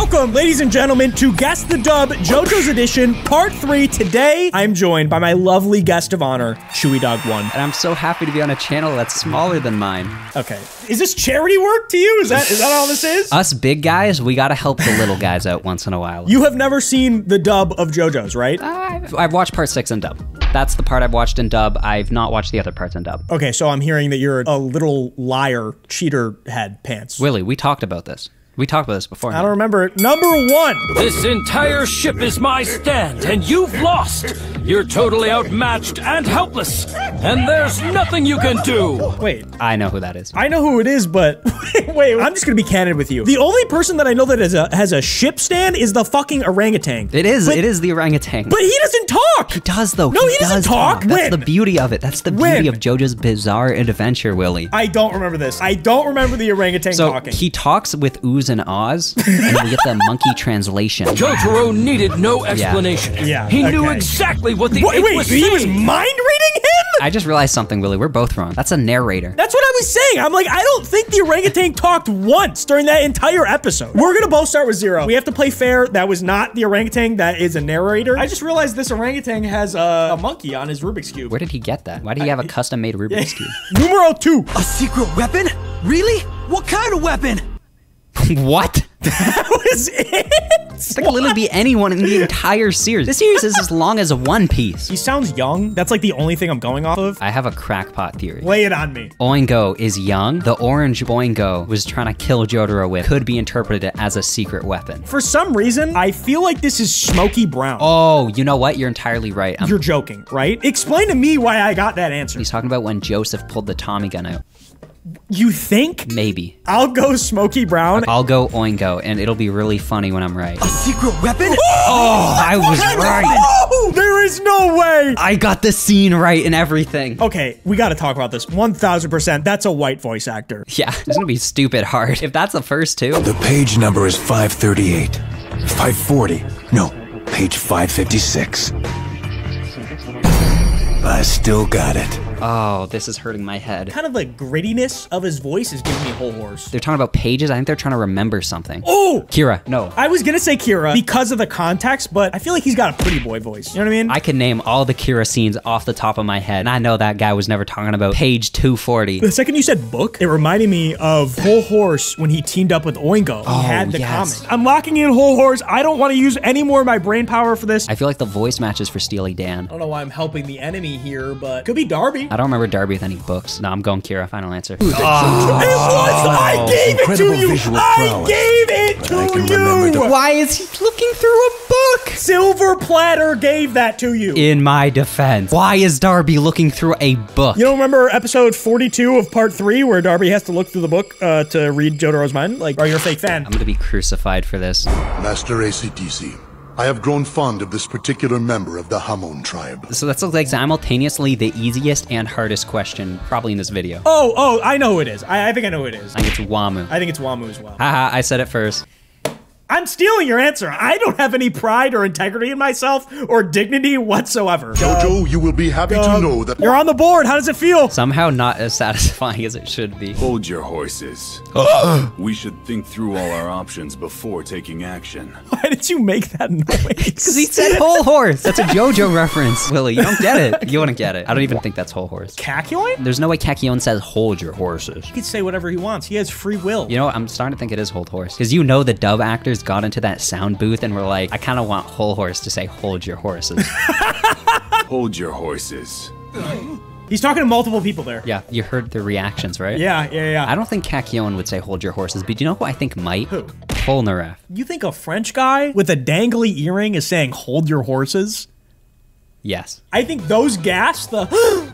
Welcome, ladies and gentlemen, to Guess the Dub, JoJo's Edition, Part 3. Today, I'm joined by my lovely guest of honor, Chewiedog1. And I'm so happy to be on a channel that's smaller than mine. Okay. Is this charity work to you? Is that all this is? Us big guys, we gotta help the little guys out once in a while. You have never seen the dub of JoJo's, right? I've watched part 6 in dub. That's the part I've watched in dub. I've not watched the other parts in dub. Okay, so I'm hearing that you're a little liar, cheater head pants. Willie, we talked about this. We talked about this before. I don't remember it. Number 1. This entire ship is my stand, and you've lost. You're totally outmatched and helpless, and there's nothing you can do. Wait. I know who that is. I know who it is, but wait, I'm just gonna be candid with you. The only person that I know that has a ship stand is the fucking orangutan. It is the orangutan. But he doesn't talk. He does though. No, he doesn't talk. That's the beauty of it. That's the beauty of JoJo's bizarre adventure, Willie. I don't remember this. I don't remember the orangutan talking. So he talks with oohs and ahs, and we get the monkey translation. JoJo needed no explanation. Yeah. He knew exactly what the Wait, was he saying. was mind reading him? I just realized something, Willie. We're both wrong. That's a narrator. That's what I was saying. I'm like, I don't think the orangutan talked once during that entire episode. We're gonna both start with 0. We have to play fair. That was not the orangutan. That is a narrator. I just realized this orangutan has a monkey on his Rubik's Cube. Where did he get that? Why did he have a custom-made Rubik's Cube? Numero 2. A secret weapon? Really? What kind of weapon? What? That was it? That could literally be anyone in the entire series. This series is as long as One Piece. He sounds young. That's like the only thing I'm going off of. I have a crackpot theory. Lay it on me. Oingo is young. The orange Oingo was trying to kill Jotaro with could be interpreted as a secret weapon. For some reason, I feel like this is smoky brown. Oh, you know what? You're entirely right. You're joking, right? Explain to me why I got that answer. He's talking about when Joseph pulled the Tommy gun out. You think? Maybe. I'll go smoky brown. I'll go Oingo, and it'll be really funny when I'm right. A secret weapon? Oh, I was right. No, there is no way. I got the scene right and everything. Okay, we gotta talk about this. 1000%. That's a white voice actor. Yeah, it's gonna be stupid hard. If that's the first two. The page number is 538. 540. No, page 556. I still got it. Oh, this is hurting my head. Kind of the grittiness of his voice is giving me whole horse. They're talking about pages. I think they're trying to remember something. Oh! Kira, no. I was gonna say Kira because of the context, but I feel like he's got a pretty boy voice. You know what I mean? I could name all the Kira scenes off the top of my head, and I know that guy was never talking about page 240. The second you said book, it reminded me of Whole Horse when he teamed up with Oingo. He had the comic. I'm locking in Whole Horse. I don't want to use any more of my brain power for this. I feel like the voice matches for Steely Dan. I don't know why I'm helping the enemy here, but could be Darby. I don't remember Darby with any books. No, I'm going Kira. Final answer. It was! I gave it to you! I gave it to you! Why is he looking through a book? Silver Platter gave that to you. In my defense, why is Darby looking through a book? You don't remember episode 42 of part 3 where Darby has to look through the book to read Jotaro's mind? Like, or you're a fake fan. I'm gonna be crucified for this. Master ACDC, I have grown fond of this particular member of the Hamon tribe. So that's like simultaneously the easiest and hardest question probably in this video. Oh, I know who it is. I think I know who it is. I think it's Wamu. I think it's Wamu as well. Haha, I said it first. I'm stealing your answer. I don't have any pride or integrity in myself or dignity whatsoever. JoJo, you will be happy to know that— You're on the board. How does it feel? Somehow not as satisfying as it should be. Hold your horses. We should think through all our options before taking action. Why did you make that noise? Because he said whole horse. That's a JoJo reference, Willie. You don't get it. You wouldn't get it. I don't even think that's whole horse. Kakyoin? There's no way Kakyoin says hold your horses. He can say whatever he wants. He has free will. You know what? I'm starting to think it is hold horse. Because you know the dub actors got into that sound booth and were like, I kind of want whole horse to say hold your horses. Hold your horses. He's talking to multiple people there. Yeah, you heard the reactions, right? Yeah. I don't think Kakyoin would say hold your horses, but do you know who I think might? Who? Polnareff. You think a French guy with a dangly earring is saying hold your horses? Yes. I think those gasps,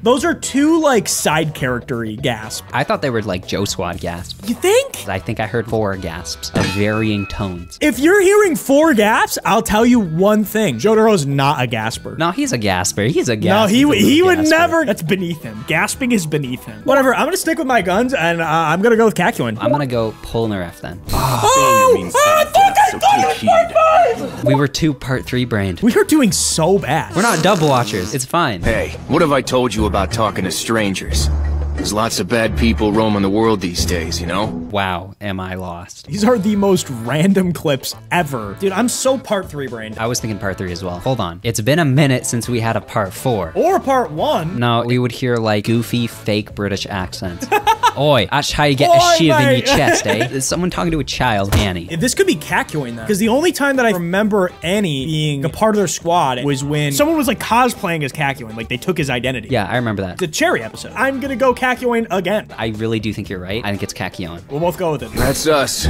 those are two like side character-y gasps. I thought they were like Joe Squad gasps. You think? I think I heard 4 gasps of varying tones. If you're hearing 4 gasps, I'll tell you one thing. Jotaro's not a gasper. No, he's a gasper. He's a No, gasper. he would never. That's beneath him. Gasping is beneath him. Whatever, I'm gonna stick with my guns and I'm gonna go with Kakyoin. I'm gonna go Polnareff then. Failure means sudden death, so take heed. We were 2 part 3 brained. We are doing so bad. We're not dub watchers. It's fine. Hey, what have I told you about talking to strangers? There's lots of bad people roaming the world these days, you know? Wow, am I lost. These are the most random clips ever. Dude, I'm so part 3 brained. I was thinking part 3 as well. Hold on. It's been a minute since we had a part 4. Or part 1. No, we would hear like goofy, fake British accents. Oi, that's how you get a Oi, shiv in your mate. chest, eh? Is someone talking to a child? Annie. This could be Kakyoin then. Because the only time that I remember Annie being a part of their squad was when someone was like cosplaying as Kakyoin. Like they took his identity. Yeah, I remember that. The Cherry episode. I'm gonna go Kakyoin again. I really do think you're right. I think it's Kakyoin. We'll both go with it. That's us.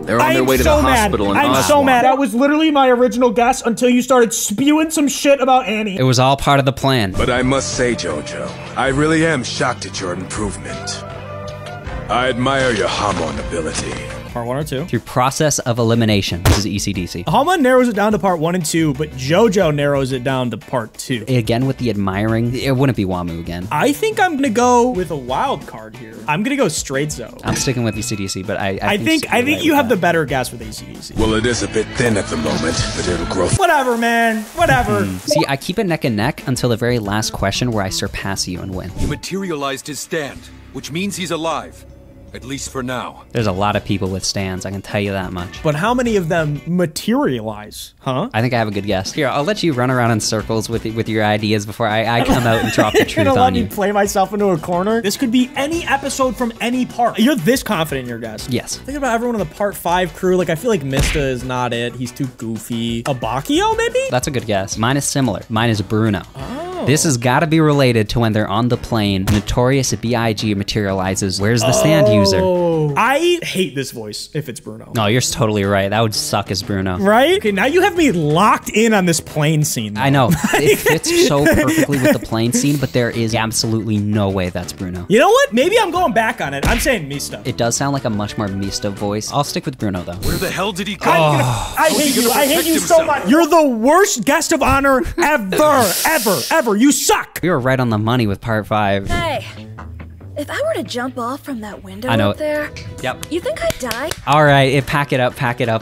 They're on their way to the hospital in I'm Oswan. so mad. That was literally my original guess until you started spewing some shit about Annie. It was all part of the plan. But I must say, JoJo, I really am shocked at your improvement. I admire your Hamon ability. Part 1 or 2. Through process of elimination. This is ECDC. Hama narrows it down to part 1 and 2, but JoJo narrows it down to part 2. Again, with the admiring, it wouldn't be Wamu again. I think I'm gonna go with a wild card here. I'm gonna go straight Zoe. I'm sticking with ECDC, but I think you have the better guess with ACDC. Well, it is a bit thin at the moment, but it'll grow. Whatever, man. Whatever. See, I keep it neck and neck until the very last question where I surpass you and win. He materialized his stand, which means he's alive. At least for now. There's a lot of people with stands, I can tell you that much. But how many of them materialize, huh? I think I have a good guess. Here, I'll let you run around in circles with your ideas before I come out and drop the truth on you. Let me play myself into a corner? This could be any episode from any part. You're this confident in your guess? Yes. Think about everyone in the part 5 crew. Like, I feel like Mista is not it. He's too goofy. Abakio, maybe? That's a good guess. Mine is similar. Mine is Bruno. Oh. This has got to be related to when they're on the plane. Notorious B.I.G. materializes. Where's the stand user? I hate this voice if it's Bruno. No, you're totally right. That would suck as Bruno. Right? Okay, now you have me locked in on this plane scene. Though. I know. It fits so perfectly with the plane scene, but there is absolutely no way that's Bruno. You know what? Maybe I'm going back on it. I'm saying Mista. It does sound like a much more Mista voice. I'll stick with Bruno, though. Where the hell did he go? I hate you. I hate you so much. You're the worst guest of honor ever, ever. You suck. We were right on the money with part 5. Hey, if I were to jump off from that window I know up there, yep. You think I'd die? All right, pack it up.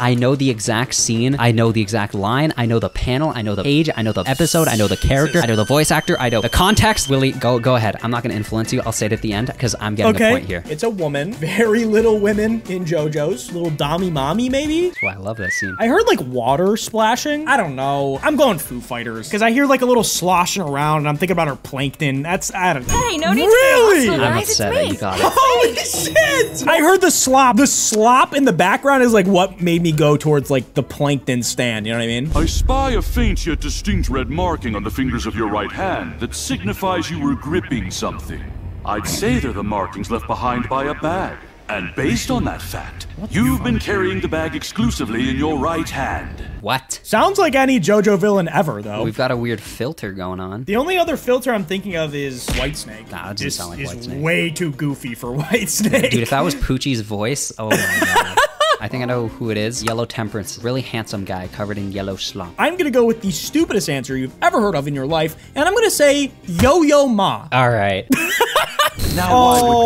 I know the exact scene. I know the exact line. I know the panel. I know the page. I know the episode. I know the character. I know the voice actor. I know the context. Willie, go ahead. I'm not going to influence you. I'll say it at the end because I'm getting a point here. It's a woman. Very little women in JoJo's. Little Dami Mommy, maybe? That's why I love that scene. I heard like water splashing. I don't know. I'm going Foo Fighters because I hear like a little sloshing around and I'm thinking about her plankton. I don't know. Hey, no need really? to be I'm upset that you got it. Holy shit! I heard the slop. The slop in the background is like what made me go towards like the plankton stand. You know what I mean? I spy a faint yet distinct red marking on the fingers of your right hand that signifies you were gripping something. I'd say they're the markings left behind by a bag. And based on that fact, you've been carrying the bag exclusively in your right hand. What? Sounds like any JoJo villain ever, though. We've got a weird filter going on. The only other filter I'm thinking of is Whitesnake. Nah, that doesn't sound like Whitesnake. Way too goofy for Whitesnake. Dude, if that was Poochie's voice, oh my god. I think I know who it is. Yellow Temperance. Really handsome guy covered in yellow slop. I'm gonna go with the stupidest answer you've ever heard of in your life, and I'm gonna say Yo-Yo Ma. All right. Now,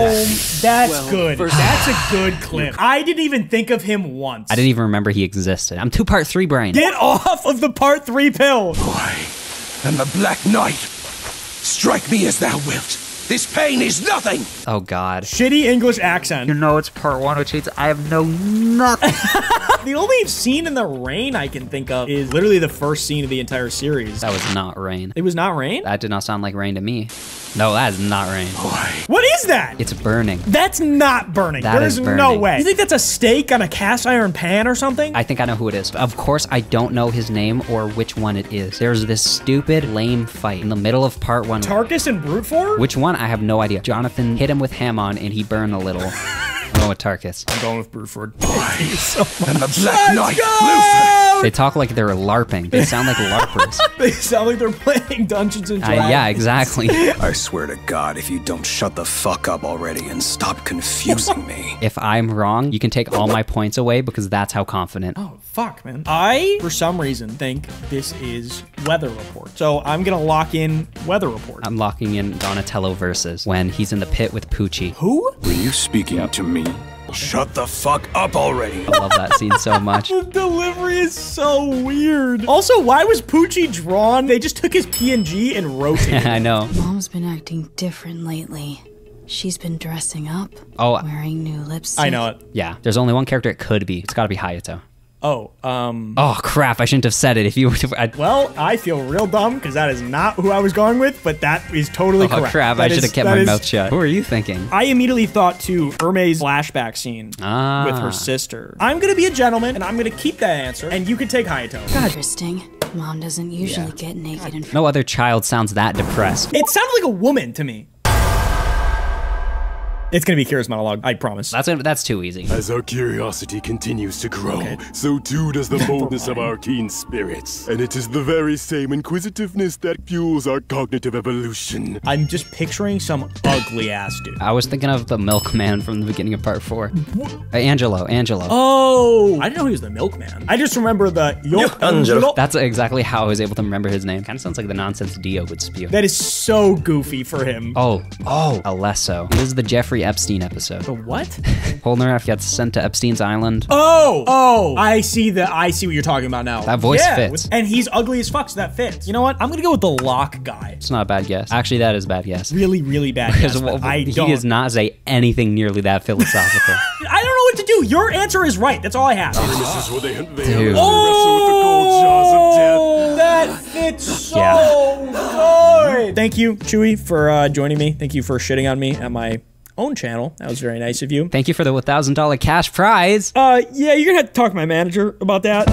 that's good. That's a good clip. I didn't even think of him once. I didn't even remember he existed. I'm 2 part 3 brain. Get off of the part 3 pill. I am the Black Knight. Strike me as thou wilt. This pain is nothing. Oh god. Shitty English accent. You know it's part 1, which means I have no nothing. The only scene in the rain I can think of is literally the first scene of the entire series. That was not rain. It was not rain? That did not sound like rain to me. No, that is not rain. What is that? It's burning. That's not burning. There's no way. You think that's a steak on a cast iron pan or something? I think I know who it is. Of course, I don't know his name or which one it is. There's this stupid, lame fight in the middle of part 1. Tarkus and Brute Force? Which one? I have no idea. Jonathan hit him with Hamon and he burned a little. I'm going with Tarkus. I'm going with Bruford. And the Black Knight. They talk like they're LARPing. They sound like LARPers. They sound like they're playing Dungeons and Dragons. Yeah, exactly. I swear to God, if you don't shut the fuck up already and stop confusing me. If I'm wrong, you can take all my points away because that's how confident. Oh, fuck, man. I, for some reason, think this is Weather Report. So I'm gonna lock in Weather Report. I'm locking in Donatello versus when he's in the pit with Poochie. Who? Were you speaking to me? Shut the fuck up already. I love that scene so much. The delivery is so weird. Also, why was Poochie drawn? They just took his PNG and rotated. I know. Mom's been acting different lately. She's been dressing up. Oh. Wearing new lipstick. I know it. Yeah, there's only one character it could be. It's gotta be Hayato. Oh, Oh, crap, I shouldn't have said it if you would. Well, I feel real dumb because that is not who I was going with, but that is totally correct. Oh, crap, I should have kept my mouth shut. Who are you thinking? I immediately thought to Hermé's flashback scene with her sister. I'm going to be a gentleman, and I'm going to keep that answer, and you can take Hayato. Interesting. Mom doesn't usually get naked in front. No other child sounds that depressed. It sounded like a woman to me. It's gonna be Kira's monologue, I promise. That's too easy. As our curiosity continues to grow, so too does the boldness of our keen spirits. And it is the very same inquisitiveness that fuels our cognitive evolution. I'm just picturing some ugly ass dude. I was thinking of the milkman from the beginning of part 4. Angelo. Oh, I didn't know he was the milkman. I just remember the Angelo. That's exactly how I was able to remember his name. Kind of sounds like the nonsense Dio would spew. That is so goofy for him. Oh, Alesso. This is the Jeffrey Epstein episode. The what? Polnareff gets sent to Epstein's island. Oh, I see what you're talking about now. That voice fits. And he's ugly as fuck, so that fits. You know what? I'm gonna go with the Locke guy. It's not a bad guess. Actually, that is a bad guess. Really, really bad guess. He does not say anything nearly that philosophical. I don't know what to do. Your answer is right. That's all I have. This is where they Dude. Oh, that fits so good. Thank you, Chewie, for joining me. Thank you for shitting on me at my own channel. That was very nice of you. Thank you for the $1,000 cash prize. Yeah, you're gonna have to talk to my manager about that.